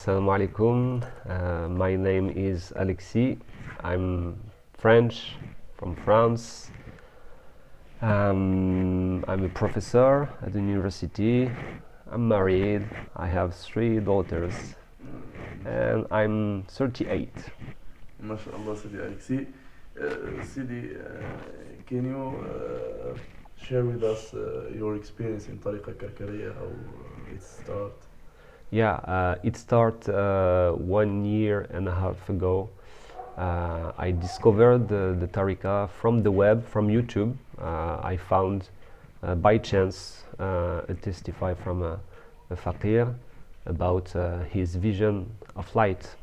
Assalamu alaikum. My name is Alexis. I'm French, from France. I'm a professor at the university. I'm married. I have 3 daughters, and I'm 38. MashaAllah, Sidi Alexis. Sidi, can you share with us your experience in Tariqa Karkari, how it started? Yeah, it started 1 year and a half ago. I discovered the Tariqa from the web, from YouTube. I found by chance a testify from a faqir about his vision of light.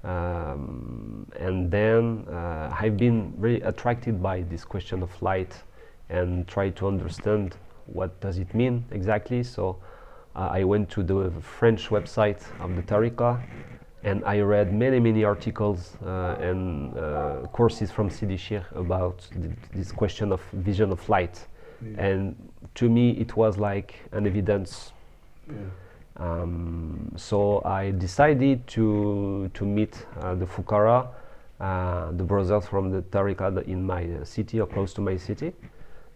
And then I've been very attracted by this question of light and try to understand what does it mean exactly. So I went to the French website of the Tariqa and I read many articles and courses from Sidi Shaykh about this question of vision of light. Yeah. And to me it was like an evidence. Yeah. So I decided to meet the Fukara, the brothers from the Tariqa in my city or close to my city.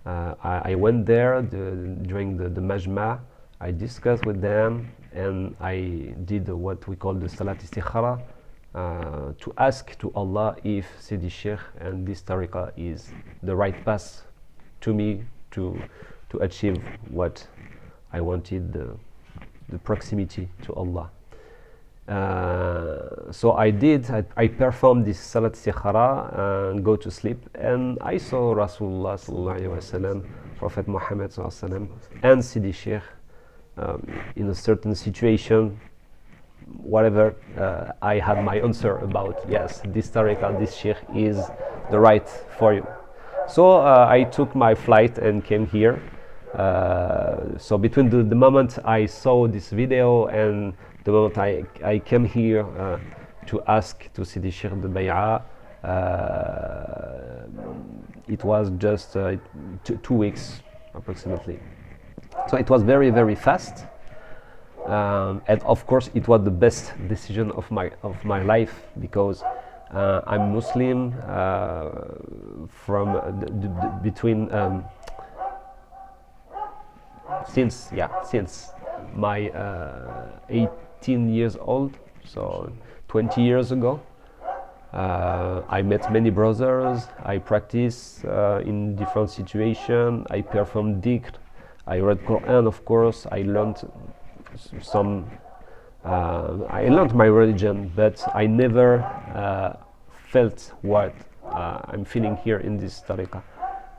I went there during the Majma. I discussed with them and I did what we call the Salat Istikhara to ask to Allah if Sidi Shaykh and this Tariqa is the right path to me to achieve what I wanted, the proximity to Allah. So I did, I performed this Salat Istikhara and go to sleep, and I saw Rasulullah sallallahu alaihi wasallam, Prophet Muhammad sallallahu alaihi wasallam, and Sidi Shaykh in a certain situation, whatever, I had my answer about, yes, this Tariqa, this Shaykh is the right for you. So I took my flight and came here. So between the moment I saw this video and the moment I came here to ask to Sidi Shaykh the Bay'ah, it was just 2 weeks approximately. So it was very fast, and of course it was the best decision of my life, because I'm Muslim from between since my 18 years old, so 20 years ago. I met many brothers. I practiced in different situations. I performed dhikr. I read Quran, of course. I learned I learned my religion, but I never felt what I'm feeling here in this tariqah,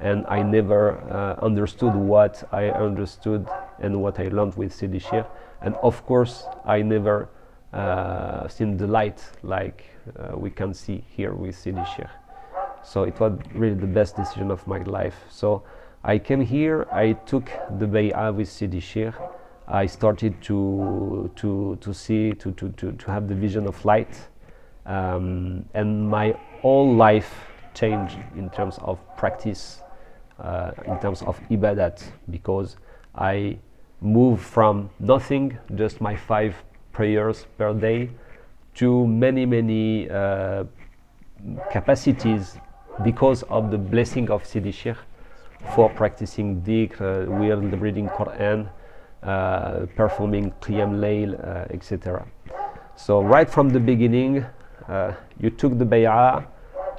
and I never understood what I understood and what I learned with Sidi Shaykh. And of course, I never seen the light like we can see here with Sidi Shaykh. So it was really the best decision of my life. So I came here, I took the bay'ah with Sidi Shaykh. I started to see, to have the vision of light, and my whole life changed in terms of practice, in terms of ibadat, because I moved from nothing, just my 5 prayers per day, to many capacities because of the blessing of Sidi Shaykh for practicing dhikr, reading Quran, performing Qiyam Layl, etc. So right from the beginning, you took the bay'ah,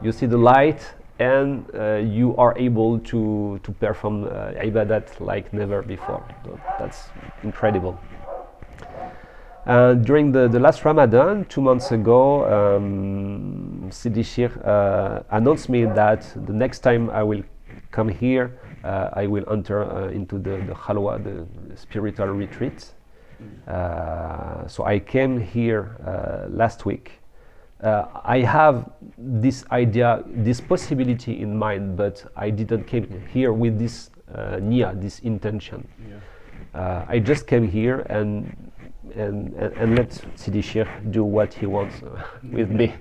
you see the light, and you are able to perform ibadat like never before. So that's incredible. During the last Ramadan, 2 months ago, Sidi Shaykh announced me that the next time I will come here, I will enter into the Khalwa, the spiritual retreat. So I came here last week. I have this idea, this possibility in mind, but I didn't came here with this niyyah, this intention. Yeah. I just came here and let Sidi Shaykh do what he wants with me.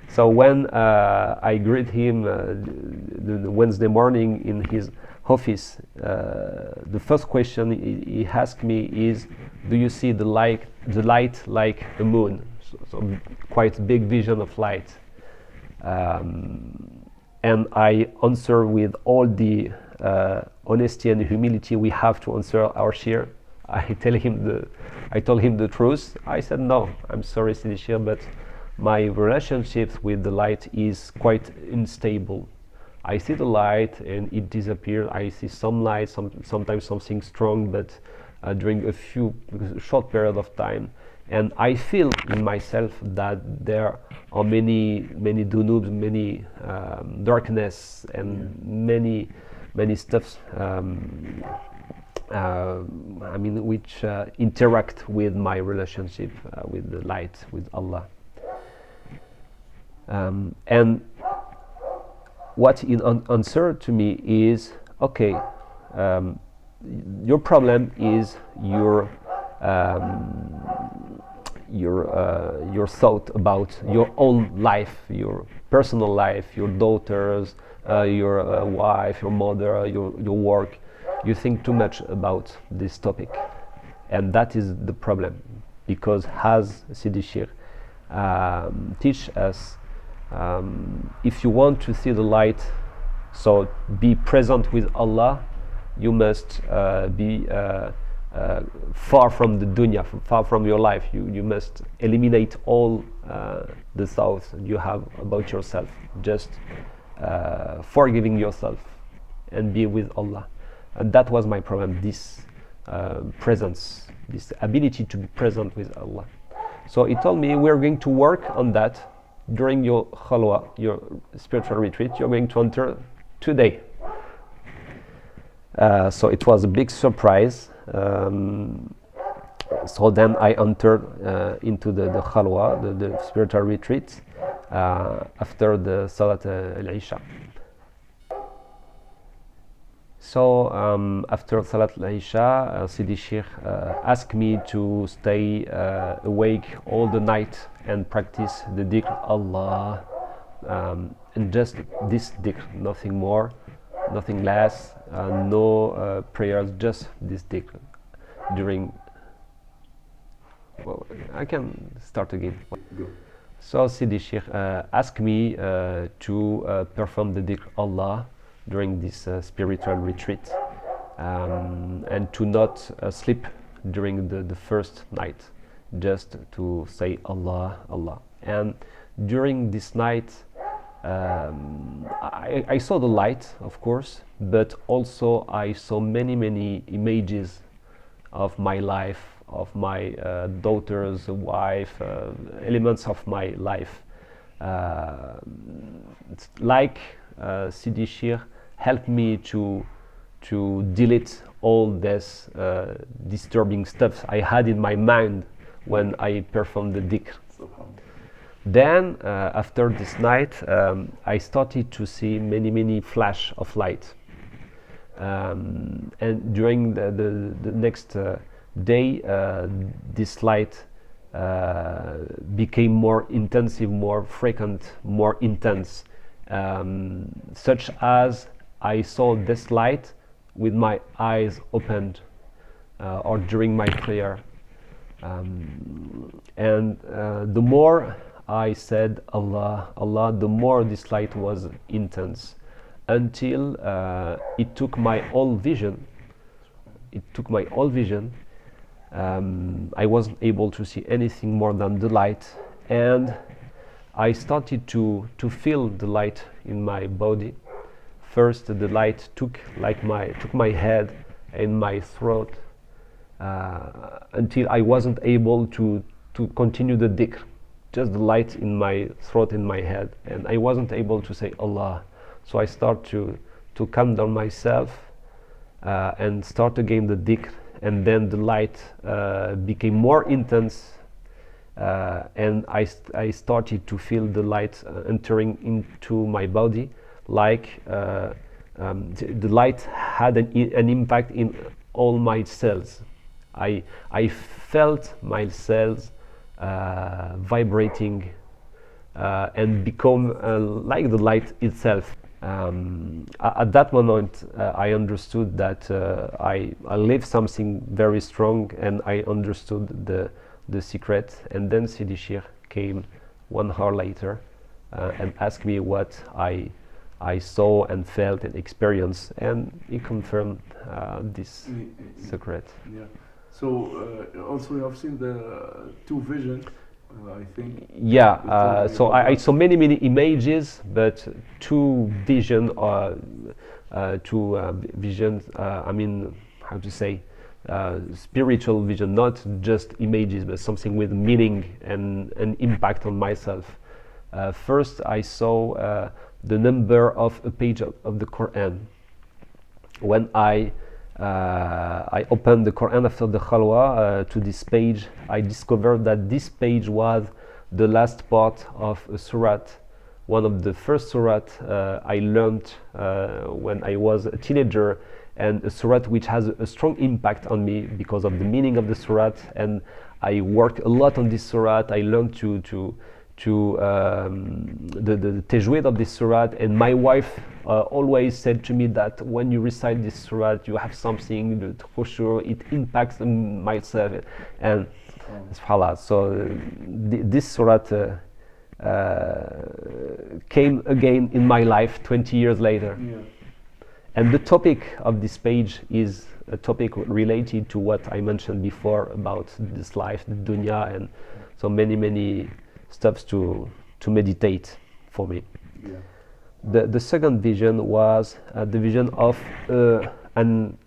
So when I greet him the Wednesday morning in his office, the first question he asked me is, "Do you see the light the light like a moon, so quite big vision of light. And I answer with all the honesty and humility we have to answer our shir. I told him the truth. I said, no, I'm sorry, Sidi Shir, but my relationship with the light is quite unstable. I see the light and it disappears. I see some light, sometimes something strong, but during a short period of time. And I feel in myself that there are many dunubs, many darkness, and many stuffs. Which interact with my relationship with the light, with Allah. And what he answered to me is, okay, your problem is your thought about your own life, your personal life, your daughters, your wife, your mother, your work. You think too much about this topic, and that is the problem, because as Sidi Shir teach us, if you want to see the light, so be present with Allah, you must be far from the dunya, far from your life. You must eliminate all the thoughts you have about yourself, just forgiving yourself and be with Allah. And that was my problem, this presence, this ability to be present with Allah. So he told me, we're going to work on that during your Khalwa, your spiritual retreat. You're going to enter today. So it was a big surprise. So then I entered into the Khalwa, the spiritual retreat, after the Salat al-Isha. So after Salat al-Isha, Sidi Sheikh asked me to stay awake all the night and practice the dhikr Allah, and just this dhikr, nothing more, nothing less, no prayers, just this dhikr. During, well, I can start again. Go. So Sidi Sheikh asked me to perform the dhikr Allah during this spiritual retreat, and to not sleep during the first night, just to say Allah, Allah. And during this night, I saw the light, of course, but also I saw many images of my life, of my daughter's wife, elements of my life. It's like Sidi Shir helped me to delete all this disturbing stuff I had in my mind when I performed the dhikr. Then after this night, I started to see many flash of light, and during the next day, this light became more intensive, more frequent, more intense, such as I saw this light with my eyes opened, or during my prayer, and the more I said Allah, Allah, the more this light was intense, until it took my whole vision. I wasn't able to see anything more than the light, and I started to feel the light in my body. First, the light took my head and my throat, until I wasn't able to continue the dhikr. Just the light in my throat, in my head, and I wasn't able to say Allah. So I start to calm down myself and start again the dhikr, and then the light became more intense, and I started to feel the light entering into my body, like the light had an impact in all my cells. I felt my cells vibrating and become like the light itself. At that moment, I understood that I lived something very strong, and I understood the secret, and then Sidi Sheikh came 1 hour later and asked me what I saw and felt and experienced, and he confirmed this secret. Yeah. So also you have seen the two visions, I think. Yeah. So I saw many images, but two visions. I mean, how to say? Spiritual vision, not just images, but something with meaning and impact on myself. First, I saw the number of a page of the Quran. When I opened the Quran after the Khalwa to this page, I discovered that this page was the last part of a surat, one of the first surat I learned when I was a teenager, and a surat which has a strong impact on me because of the meaning of the surat, and I worked a lot on this surat. I learned the tajweed of this surat, and my wife always said to me that when you recite this surat you have something, the khushu, it impacts myself, and subhanallah. So this surat came again in my life 20 years later. Yeah. And the topic of this page is a topic related to what I mentioned before about this life, the dunya, and so many steps to meditate for me. Yeah. The second vision was the vision of an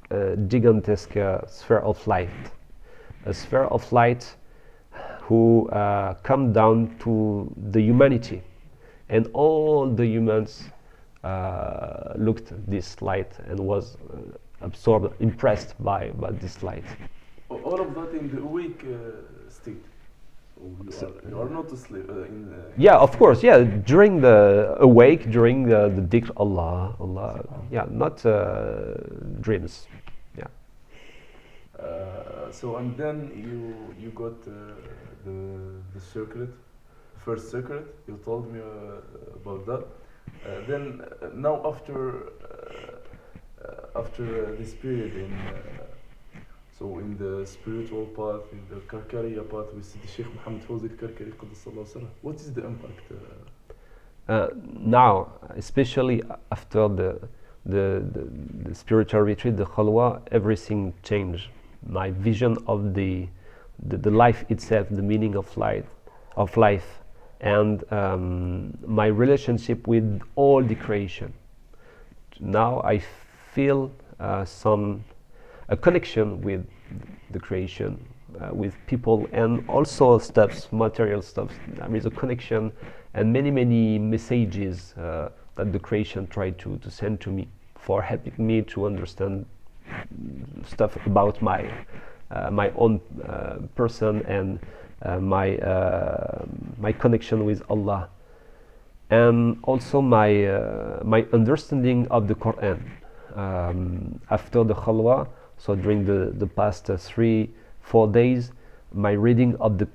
gigantesque sphere of light, a sphere of light who come down to the humanity, and all the humans looked this light and was absorbed, impressed by this light. All of that in the awake state. So you are not asleep. Yeah, of course. Yeah, during the awake, during the dhikr, Allah. Yeah, not dreams. Yeah. So and then you got the secret, first secret. You told me about that. Then now after this period so in the spiritual path, in the Karkari path with the Shaykh Muhammad Fawzi Karkari, what is the impact? Now, especially after the spiritual retreat, the Khalwa, everything changed. My vision of the life itself, the meaning of life, and my relationship with all the creation. Now I feel a connection with the creation, with people, and also stuffs, material stuff. There is a connection and many messages that the creation tried to send to me for helping me to understand stuff about my own person and my connection with Allah, and also my understanding of the Quran. After the Khalwa, so during the past 3-4 days, my reading of the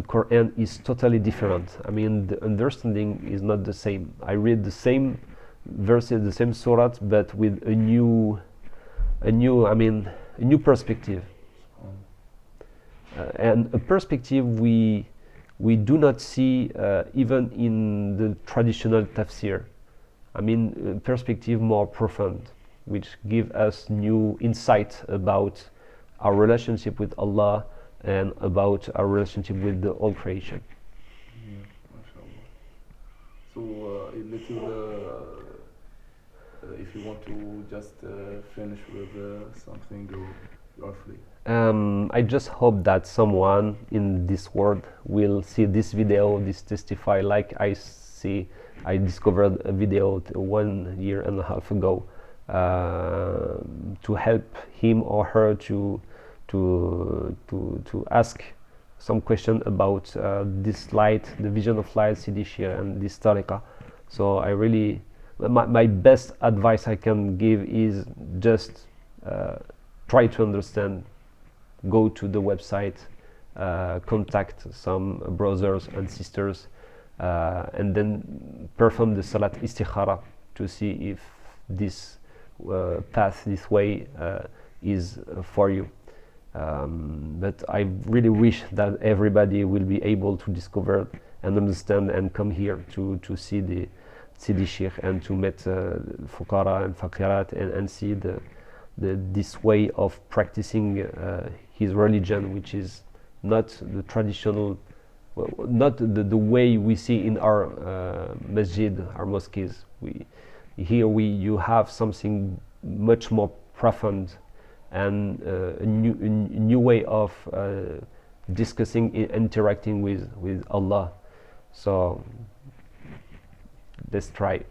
Quran is totally different. I mean, the understanding is not the same. I read the same verses, the same surat, but with a new perspective. And a perspective we do not see even in the traditional tafsir. I mean, a perspective more profound, which give us new insight about our relationship with Allah and about our relationship with the whole creation. Yeah, mashallah. So a little, if you want to just finish with something, you are free. I just hope that someone in this world will see this video, this testify, like I discovered a video 1.5 years ago, to help him or her to ask some question about this light, the vision of light, Sidi Sheikh, and this tariqah. So I really, my best advice I can give is just try to understand. Go to the website, contact some brothers and sisters, and then perform the Salat Istikhara to see if this path, this way is for you. But I really wish that everybody will be able to discover and understand and come here to see the Shaykh and to meet Fuqara and Faqirat and see this way of practicing his religion, which is not the traditional, well, not the way we see in our masjid, our mosques. You have something much more profound and a new way of discussing, interacting with Allah. So let's try.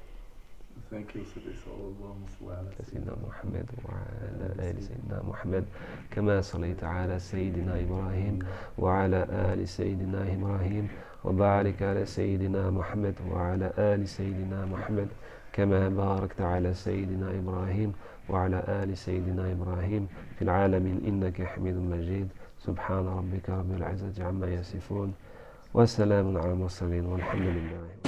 Thank you, Sidi. اللهم صل على سيدنا محمد وعلى آل سيدنا محمد كما صليت على سيدنا إبراهيم وعلى آل سيدنا إبراهيم وبارك على سيدنا محمد وعلى آل سيدنا محمد كما باركت على سيدنا إبراهيم وعلى آل سيدنا إبراهيم في العالمين إنك حميد مجيد سبحان ربك رب العزة عما يصفون وسلام على المرسلين والحمد لله.